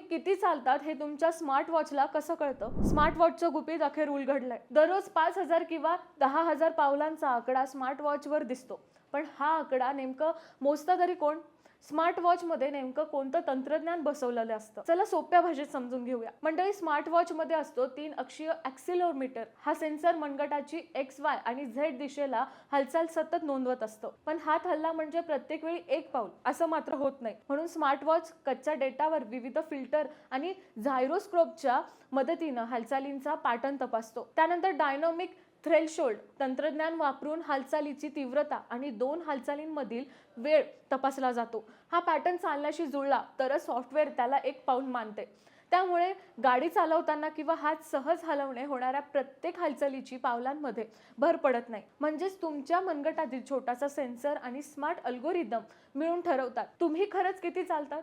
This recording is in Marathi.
तुम्ही किती चालतात हे तुमच्या स्मार्ट वॉचला कसं कळतं? स्मार्ट वॉचचं गुपित अखेर उलगडलंय. दररोज 5,000 किंवा 10,000 पावलांचा आकडा स्मार्ट वॉचवर दिसतो. पण हा आकडा नेमकं मोजतं तरी कोण? स्मार्ट वॉचमध्ये नेमकं कोणतं तंत्रज्ञान बसवलेलं असतं? चला सोप्या भाषेत समजून घेऊया. मंडळी, स्मार्ट वॉचमध्ये असतो 3 अक्षीय ॲक्सिलरोमीटर. हा सेन्सर मनगटाची XY आणि Z दिशेला हालचाल सतत नोंदवत असतो. पण हात हलला म्हणजे प्रत्येक वेळी एक पाऊल असं मात्र होत नाही. म्हणून स्मार्ट वॉच कच्च्या डेटावर विविध फिल्टर आणि झायरोस्कोपच्या मदतीनं हालचालींचा पॅटर्न तपासतो. त्यानंतर डायनॅमिक थ्रेशोल्ड तंत्रज्ञान वापरून हालचालीची तीव्रता आणि 2 हालचालींमधील वेळ तपासला जातो. हा पॅटर्न चालण्याशी जुळला तरच सॉफ्टवेअर त्याला एक पाऊल मानते. त्यामुळे गाडी चालवताना किंवा हात सहज हलवणे होणाऱ्या प्रत्येक हालचालीची पावलांमध्ये भर पडत नाही. म्हणजेच तुमच्या मनगटातील छोटासा सेन्सर आणि स्मार्ट अल्गोरिदम मिळून ठरवतात तुम्ही खरंच किती चालतात.